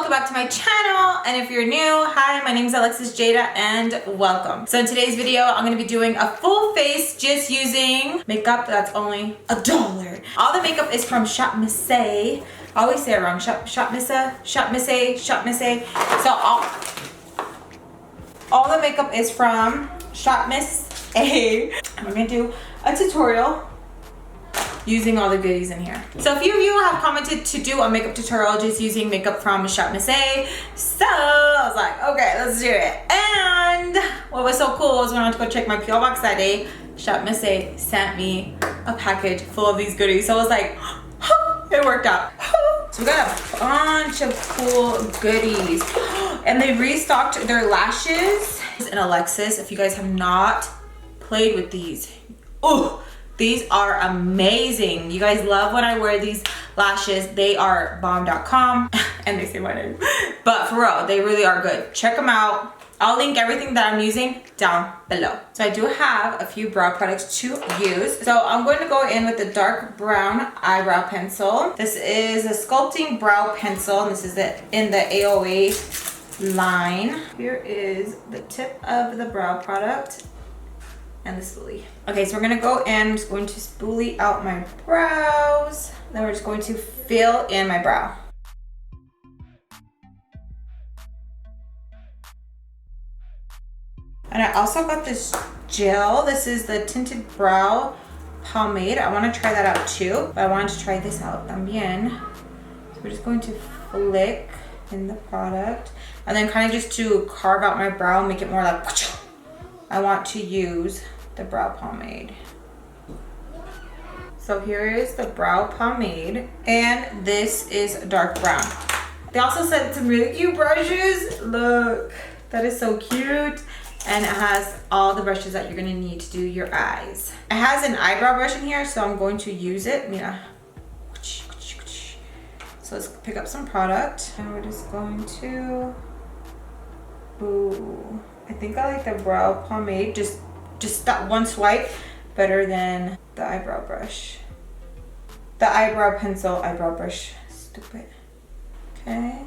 welcome back to my channel. And if you're new, hi, my name is Alexis Jayda and welcome. So in today's video, I'm gonna be doing a full face just using makeup that's only $1. All the makeup is from Shopmissa. I always say it wrong. Shopmissa. So all the makeup is from Shopmissa. And we're gonna do a tutorial using all the goodies in here. So a few of you have commented to do a makeup tutorial just using makeup from Shopmissa. So I was like, okay, let's do it. And what was so cool was when I went to go check my P.O Box that day, Shopmissa sent me a package full of these goodies. So I was like, it worked out. So we got a bunch of cool goodies. And they restocked their lashes. And Alexis, if you guys have not played with these, oh, these are amazing. You guys love when I wear these lashes. They are bomb.com and they say my name. But for real, they really are good. Check them out. I'll link everything that I'm using down below. So I do have a few brow products to use. So I'm going to go in with the dark brown eyebrow pencil. This is a Sculpting brow pencil, and this is in the AOA line. Here is the tip of the brow product and the spoolie. Okay, so we're gonna go in. I'm just going to spoolie out my brows. Then we're just going to fill in my brow. And I also got this gel. This is the Tinted Brow Pomade. I wanna try that out too, but I wanted to try this out también. So we're just going to flick in the product. And then kind of just to carve out my brow and make it more like, I want to use the brow pomade. So here is the brow pomade, and this is dark brown. They also sent some really cute brushes. Look, that is so cute. And it has all the brushes that you're gonna need to do your eyes. It has an eyebrow brush in here, so I'm going to use it. Mira. So let's pick up some product. And we're just going to, ooh, I think I like the brow pomade, just that one swipe, better than the eyebrow brush. The eyebrow pencil, eyebrow brush, stupid. Okay.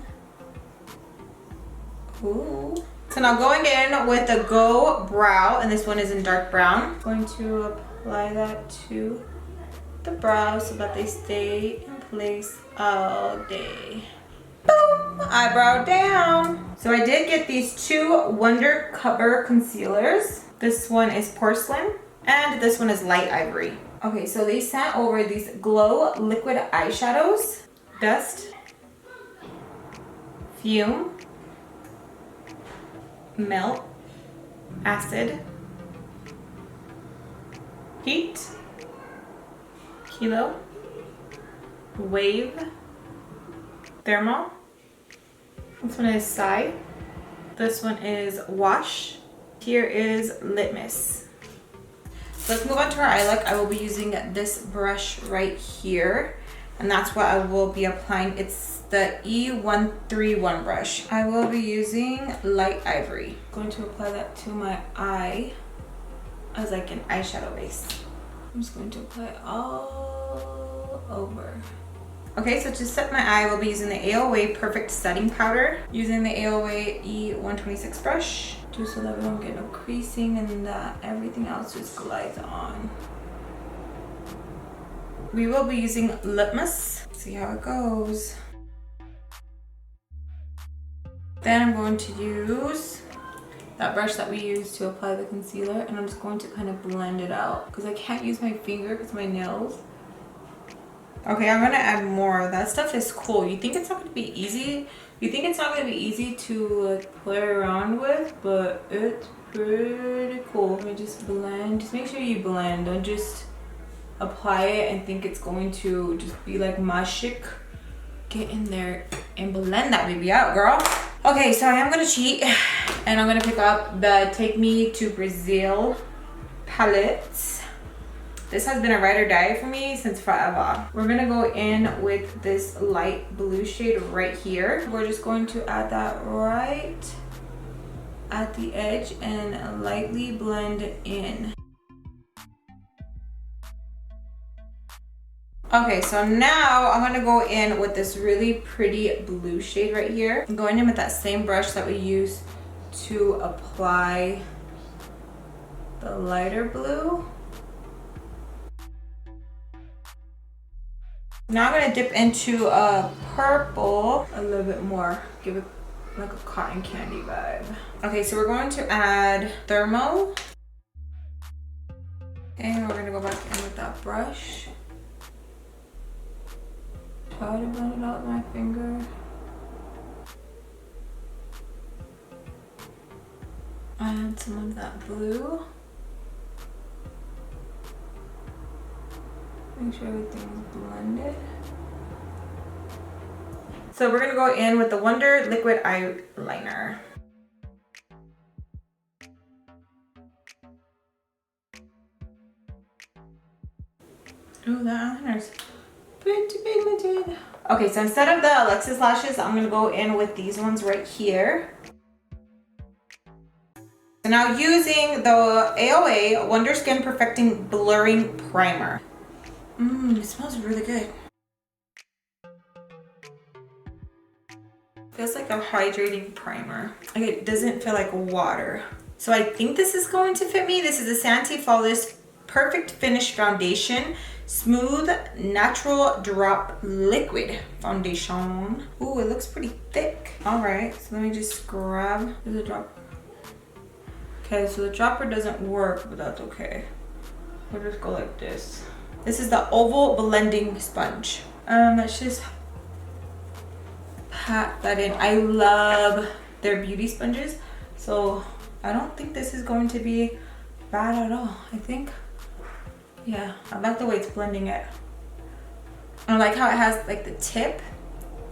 Ooh. So now going in with the Go Brow, and this one is in dark brown. I'm going to apply that to the brows so that they stay in place all day. Boom, eyebrow down. So I did get these two Wonder Cover concealers. This one is porcelain and this one is light ivory. Okay, so they sent over these glow liquid eyeshadows. Dust, fume, melt, acid, heat, kilo, wave, thermal. This one is Psy. This one is Wash. Here is Litmus. So let's move on to our eye look. I will be using this brush right here, and that's what I will be applying. It's the E131 brush. I will be using light ivory. I'm going to apply that to my eye as like an eyeshadow base. I'm just going to apply it all over. Okay, so to set my eye, we'll be using the AOA Perfect Setting Powder. Using the AOA E126 brush, just so that we don't get no creasing and that everything else just glides on. We will be using Litmus. See how it goes. Then I'm going to use that brush that we used to apply the concealer, and I'm just going to kind of blend it out because I can't use my finger because my nails. Okay, I'm gonna add more. That stuff is cool. You think it's not gonna be easy? You think it's not gonna be easy to like play around with, but it's pretty cool. Let me just blend. Just make sure you blend. Don't just apply it and think it's going to just be like magic. Get in there and blend that baby out, girl. Okay, so I am gonna cheat and I'm gonna pick up the Take Me to Brazil palette. This has been a ride or die for me since forever. We're gonna go in with this light blue shade right here. We're just going to add that right at the edge and lightly blend in. Okay, so now I'm gonna go in with this really pretty blue shade right here. I'm going in with that same brush that we used to apply the lighter blue. Now I'm gonna dip into a purple a little bit more, give it like a cotton candy vibe. Okay, so we're going to add thermal. And we're gonna go back in with that brush. Try to blend it out with my finger. Add some of that blue. Make sure everything's blended. So we're gonna go in with the Wonder Liquid Eyeliner. Ooh, that eyeliner's pretty pigmented. Okay, so instead of the Alexis lashes, I'm gonna go in with these ones right here. So now using the AOA Wonder Skin Perfecting Blurring Primer. It smells really good. Feels like a hydrating primer. Like it doesn't feel like water. So I think this is going to fit me. This is the Santee Flawless Perfect Finish Foundation. Smooth Natural Drop Liquid Foundation. Ooh, it looks pretty thick. All right, so let me just grab the drop. Okay, so the dropper doesn't work, but that's okay. We'll just go like this. This is the Oval Blending Sponge. Let's just pat that in. I love their beauty sponges, so I don't think this is going to be bad at all. I think, yeah, I like the way it's blending it. I like how it has like the tip,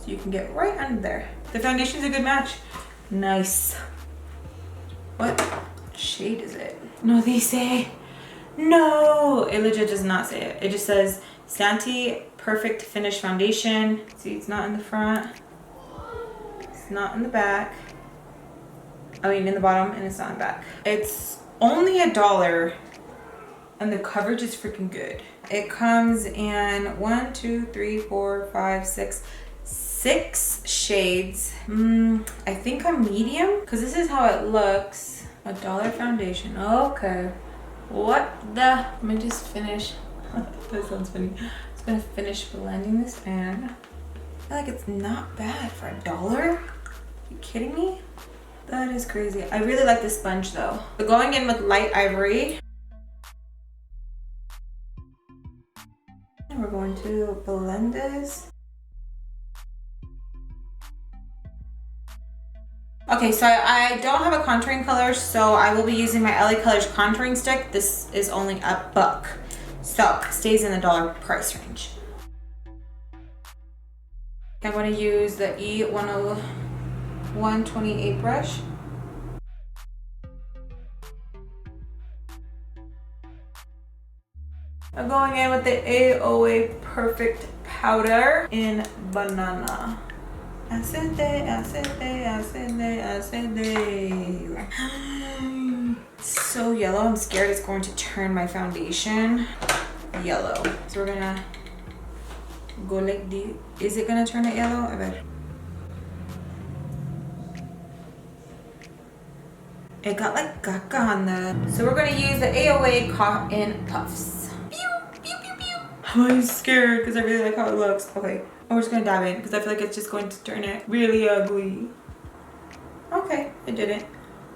so you can get right under there. The foundation's a good match. Nice. What shade is it? No, they say, no, it legit does not say it. It just says Santee Perfect Finish Foundation. See, it's not in the front. It's not in the back. I mean, in the bottom, and it's not in the back. It's only $1, and the coverage is freaking good. It comes in 1, 2, 3, 4, 5, 6 shades. I think I'm medium, because this is how it looks. $1 foundation. Okay. What the? Let me just finish. That sounds funny. Just gonna finish blending this in. I feel like it's not bad for $1. Are you kidding me? That is crazy. I really like this sponge though. But going in with light ivory. And we're going to blend this. Okay, so I don't have a contouring color, so I will be using my LA Colors contouring stick. This is only $1, so it stays in the $1 price range. I'm going to use the E10128 brush. I'm going in with the AOA Perfect Powder in Banana. Acende. So yellow, I'm scared it's going to turn my foundation yellow. So we're gonna go like this. Is it gonna turn it yellow? I bet. It got like caca on the. So we're gonna use the AOA Cotton Puffs. Pew, pew, pew, pew. I'm scared because I really like how it looks. Okay. We're just gonna dab in because I feel like it's just going to turn it really ugly. Okay, it didn't.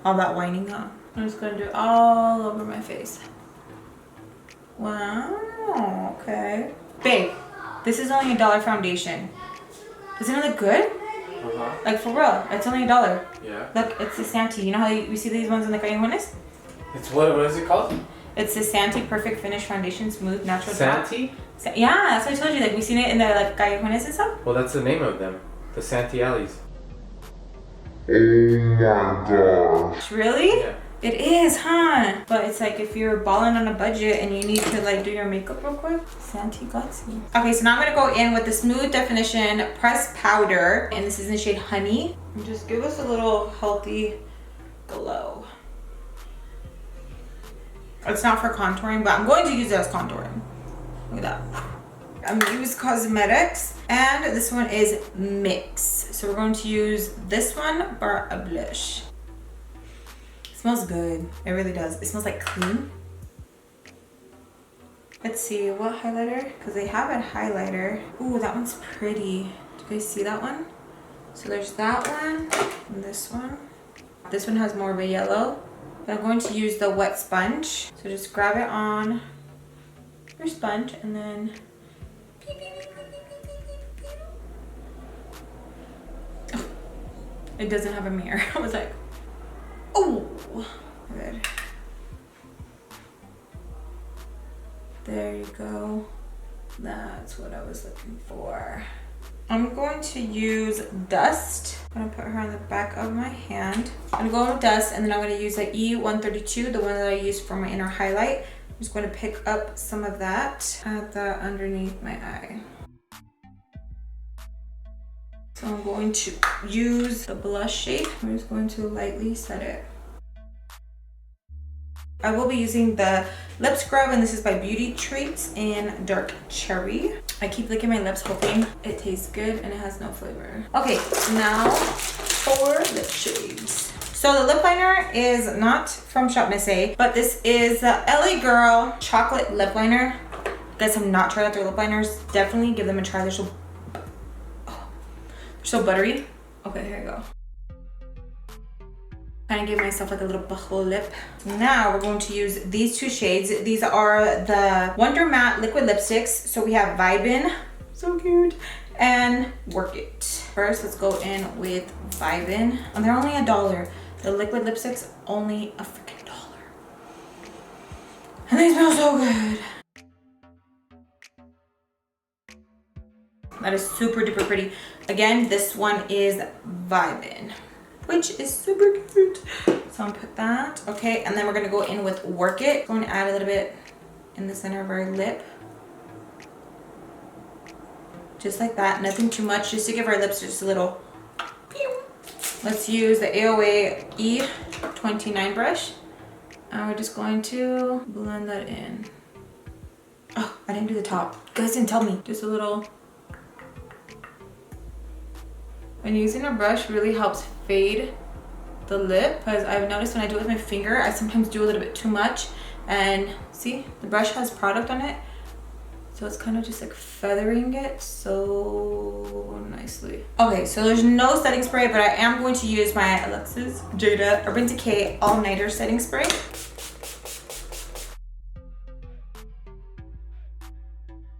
All that whining, huh? I'm just gonna do it all over my face. Wow, okay. Babe, this is only $1 foundation. Doesn't it look good? Like for real, it's only $1. Yeah. Look, it's the Santee. You know how we see these ones in the Callejones? It's what is it called? It's the Santee Perfect Finish Foundation Smooth Natural Drop. Santee? Yeah, that's what I told you. Like, we've seen it in the like Callejones and stuff. Well, that's the name of them. The Santee Alleys. Oh my gosh. Really? Yeah. It is, huh? But it's like if you're balling on a budget and you need to like do your makeup real quick, Santee got you. Okay, so now I'm gonna go in with the Smooth Definition Pressed Powder, and this is in the shade Honey. And just give us a little healthy glow. It's not for contouring, but I'm going to use it as contouring. Look at that. Muse Cosmetics. And this one is Mix. So we're going to use this one for a blush. It smells good. It really does. It smells like clean. Let's see, what highlighter? Because they have a highlighter. Ooh, that one's pretty. Do you guys see that one? So there's that one and this one. This one has more of a yellow. But I'm going to use the wet sponge. So just grab it on your sponge and then oh, it doesn't have a mirror. I was like, oh, good. There you go. That's what I was looking for. I'm going to use dust. I'm gonna put her on the back of my hand. I'm gonna go with dust and then I'm gonna use the E132, the one that I used for my inner highlight. I'm just going to pick up some of that, add that underneath my eye. So I'm going to use the blush shade. I'm just going to lightly set it. I will be using the lip scrub, and this is by Beauty Treats in Dark Cherry. I keep licking my lips hoping it tastes good and it has no flavor. Okay, now for lip shades. So the lip liner is not from Shopmissa, but this is the LA Girl Chocolate Lip Liner. If you guys have not tried out their lip liners, definitely give them a try. They're so buttery. Okay, here you go. Kind of give myself like a little buckle lip. Now we're going to use these two shades. These are the Wonder Matte liquid lipsticks. So we have Vibin, so cute, and Work It. First, let's go in with Vibin. And they're only $1. The liquid lipsticks only a freaking $1. And they smell so good. That is super duper pretty. Again, this one is Vibin, which is super cute. So I'm gonna put that, okay, and then we're gonna go in with Work It. I'm gonna add a little bit in the center of our lip. Just like that, nothing too much, just to give our lips just a little pew. Let's use the AOA E29 brush. And we're just going to blend that in. Oh, I didn't do the top. You guys didn't tell me. Just a little. And using a brush really helps fade the lip, because I've noticed when I do it with my finger, I sometimes do a little bit too much. And see, the brush has product on it, so it's kind of just like feathering it so nicely. Okay, so there's no setting spray, but I am going to use my Alexis Jayda Urban Decay All Nighter setting spray.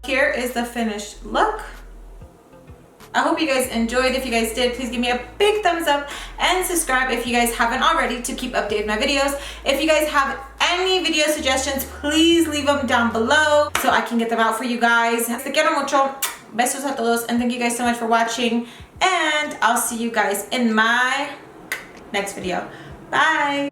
Here is the finished look. I hope you guys enjoyed. If you guys did, please give me a big thumbs up and subscribe if you guys haven't already to keep updated my videos. If you guys have any video suggestions, please leave them down below so I can get them out for you guys. Te quiero mucho. Besos a todos, and thank you guys so much for watching, and I'll see you guys in my next video. Bye.